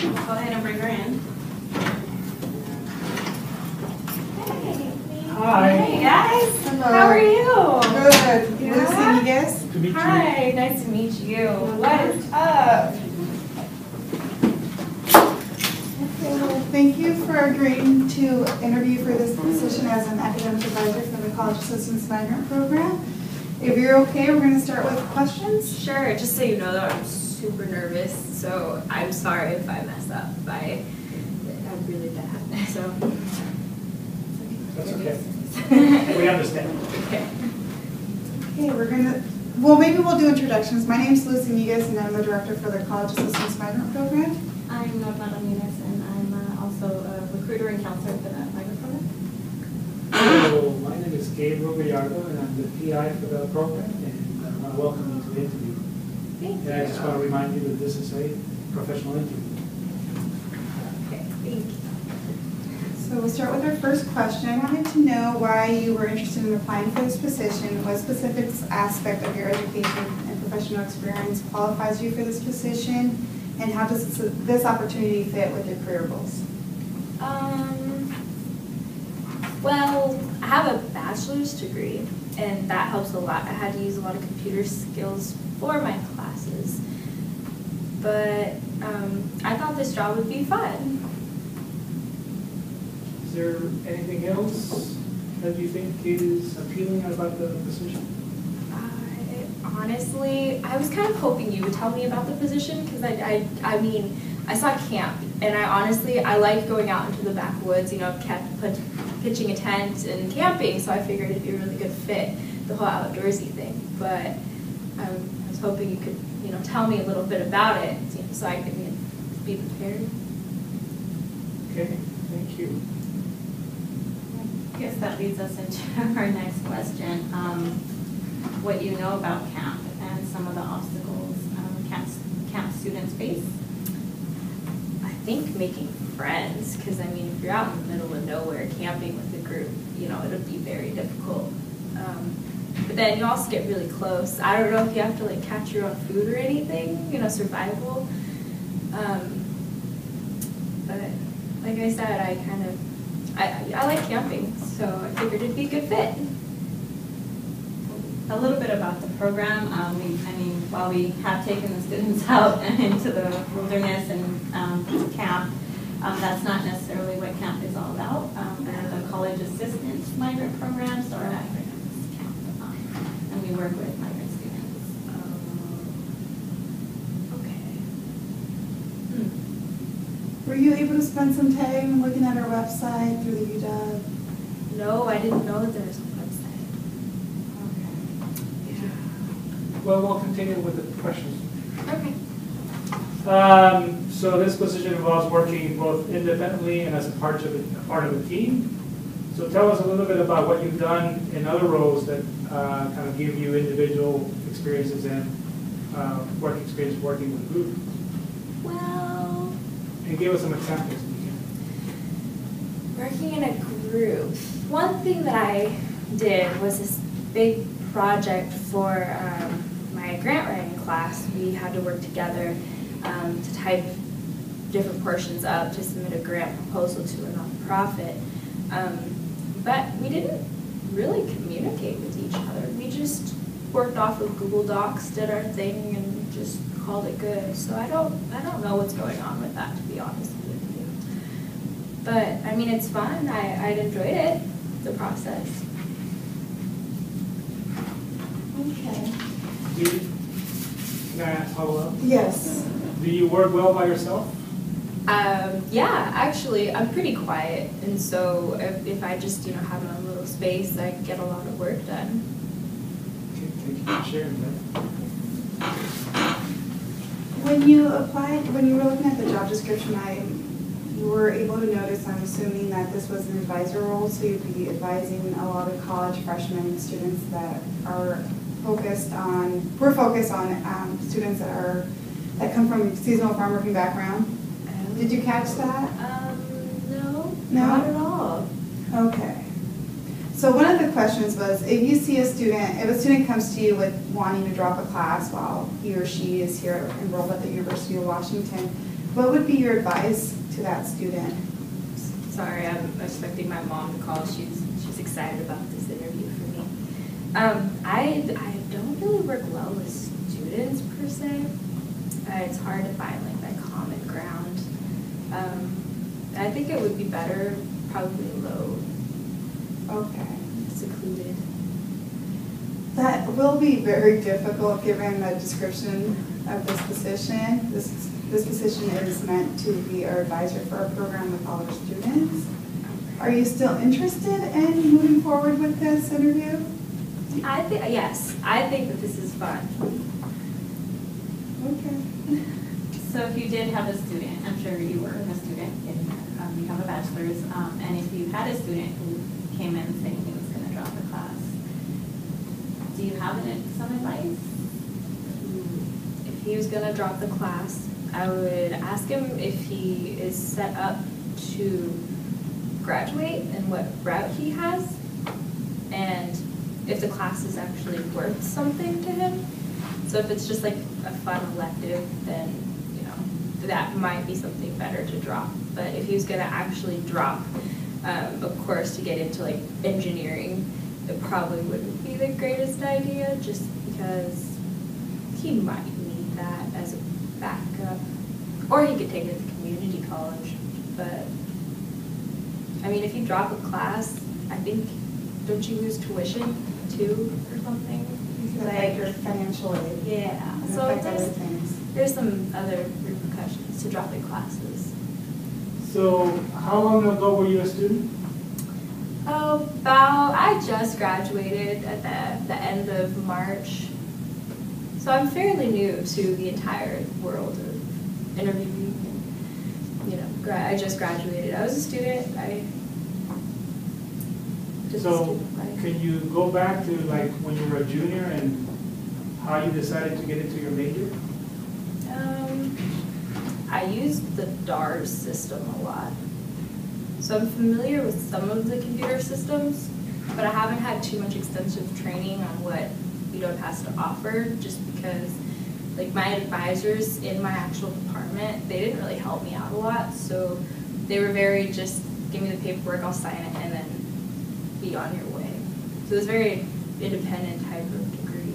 Go ahead and bring her in. Hi. Hey guys. Hello. How are you? Good. Yeah. Lucy, you guys? To meet you. Hi. Nice to meet you. What is up? Okay, well, thank you for agreeing to interview for this position as an academic advisor for the College Assistance Migrant Program. If you're okay, we're going to start with questions. Sure. Just so you know, though, I'm super nervous, so I'm sorry if I mess up. I'm really bad. So. That's okay. We understand. Okay. Okay, maybe we'll do introductions. My name's Lucy Migas, and I'm the director for the College Assistance Migrant Program. I'm Norma Ramirez, and I'm also a recruiter and counselor for that migrant program. So, my name is Gabriel Gallardo, and I'm the PI for the program, and I want to welcome you to the interview. Thank you. And I just want to remind you that this is a professional interview. Okay. Thank you. So we'll start with our first question. I wanted to know why you were interested in applying for this position. What specific aspect of your education and professional experience qualifies you for this position? And how does this opportunity fit with your career goals? Well, I have a bachelor's degree, and that helps a lot. I had to use a lot of computer skills for my classes, but I thought this job would be fun. Is there anything else that you think is appealing about the position? Honestly, I was kind of hoping you would tell me about the position, because I mean, I saw camp, and I like going out into the backwoods, pitching a tent and camping, so I figured it'd be a really good fit, the whole outdoorsy thing. But I was hoping you could, tell me a little bit about it, so I could be prepared. Okay, thank you. I guess that leads us into our next question. What you know about camp and some of the obstacles camp students face? I think making friends, because if you're out in the middle of nowhere camping with a group, it'll be very difficult. But then you also get really close. I don't know if you have to catch your own food or anything, survival. But like I said, I like camping, so I figured it'd be a good fit. A little bit about the program. While we have taken the students out into the wilderness and camp, that's not necessarily what camp is all about. The College Assistance Migrant Program, so our acronyms camp, and we work with migrant students. Okay. Were you able to spend some time looking at our website through the UW? No, I didn't know that there was a website. Okay. Yeah. Well, we'll continue with the questions. Okay. So this position involves working both independently and as a part of a team. So tell us a little bit about what you've done in other roles that kind of give you individual experiences and work experience working with groups. Well, And give us some examples if you can. working in a group. One thing that I did was this big project for my grant writing class. We had to work together to type different portions up to submit a grant proposal to a nonprofit. But we didn't really communicate with each other. We just worked off of Google Docs, did our thing, and just called it good. So I don't know what's going on with that, to be honest with you. But it's fun. I'd enjoyed it, the process. Okay. Can I follow up? Yes. Do you work well by yourself? Yeah, actually, I'm pretty quiet, and so if I just have my own little space, I get a lot of work done. Okay, thank you for sharing that. When you were looking at the job description, you were able to notice, I'm assuming, that this was an advisor role, so you'd be advising a lot of college freshmen students that are focused on students that come from seasonal farm working background. Did you catch that? No, No? not at all. Okay. So one of the questions was, if a student comes to you with wanting to drop a class while he or she is here enrolled at the University of Washington, What would be your advice to that student? Sorry, I'm expecting my mom to call. She's excited about this interview for me. I don't really work well with students per se. It's hard to find like that common ground. I think it would be better probably low, Okay. secluded. That will be very difficult given the description of this position. This position is meant to be our advisor for our program with all our students. Are you still interested in moving forward with this interview? I think yes. I think that this is fun. Okay. So if you did have a student, I'm sure you were a student, you have a bachelor's, and if you had a student who came in saying he was going to drop the class, do you have some advice? If he was gonna drop the class, I would ask him if he is set up to graduate and what route he has, and if the class is actually worth something to him. So if it's just like a fun elective, then, you know, that might be something better to drop. But if he was gonna actually drop a course to get into like engineering, it probably wouldn't be the greatest idea, just because he might need that as a backup. Or he could take it to community college. But, I mean, if you drop a class, I think, don't you lose tuition too or something? You can affect your financial aid. Yeah, And so affect other things. there's some other repercussions to dropping classes. So how long ago were you a student? Oh, I just graduated at the end of March. So I'm fairly new to the entire world of interviewing. And, you know, I just graduated. I was a student. I just So student life. can you go back to like when you were a junior and how you decided to get into your major? I used the DARS system a lot. So I'm familiar with some of the computer systems, but I haven't had too much extensive training on what UW has to offer, just because like my advisors in my actual department, they didn't really help me out a lot. So they were very just, give me the paperwork, I'll sign it, and then be on your way. So it was a very independent type of degree.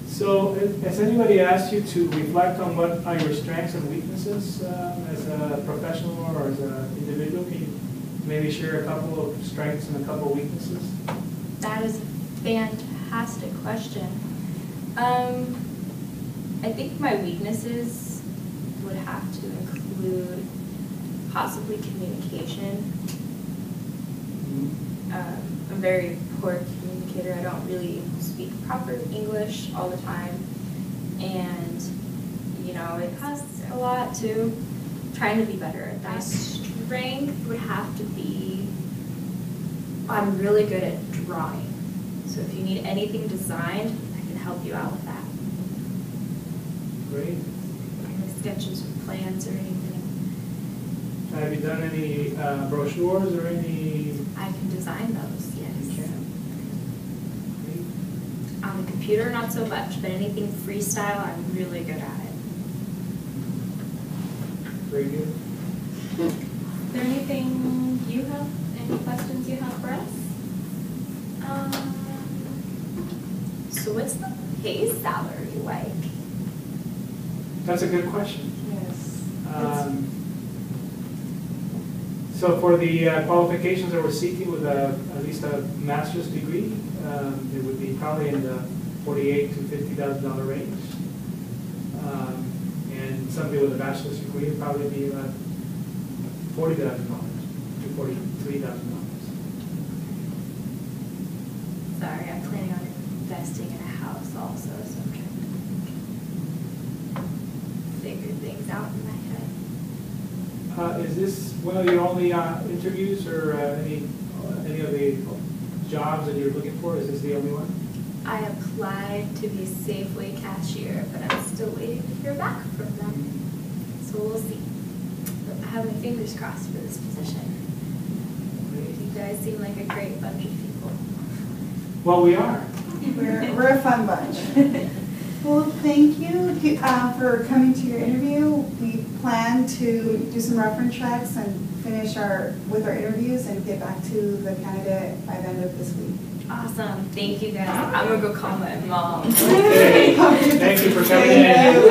So has anybody asked you to reflect on what are your strengths and weaknesses as a professional or as an individual? Can you maybe share a couple of strengths and a couple of weaknesses? That is a fantastic question. I think my weaknesses would have to include possibly communication. I'm a very poor communicator. I don't really speak proper English all the time. And, you know, it costs a lot too. Trying to be better at that. My strength would have to be, I'm really good at drawing. So if you need anything designed, I can help you out with that. Great. Any sketches or plans or anything. Have you done any brochures or any? I can design those, yes. Great. On the computer, not so much, but anything freestyle, I'm really good at it. Very good. Is there anything you have, any questions you have for us? So what's the pay salary like? That's a good question. Yes. So for the qualifications that we're seeking with at least a master's degree, it would be probably in the $48,000 to $50,000 range. And somebody with a bachelor's degree would probably be about $40,000 to $43,000. Sorry, I'm planning on investing in a house also, so I'm trying to figure things out in my head. Is this one of your only interviews or any of the jobs that you're looking for? Is this the only one? I applied to be a Safeway cashier, but I'm still waiting to hear back from them. So we'll see. But I have my fingers crossed for this position. You guys seem like a great bunch of people. Well, we are. We're a fun bunch. Well, thank you for coming to your interview. We plan to do some reference checks and finish with our interviews and get back to the candidate by the end of this week. Awesome. Thank you guys. I'm gonna go call my mom. Okay. Thank you for coming in. Thank you.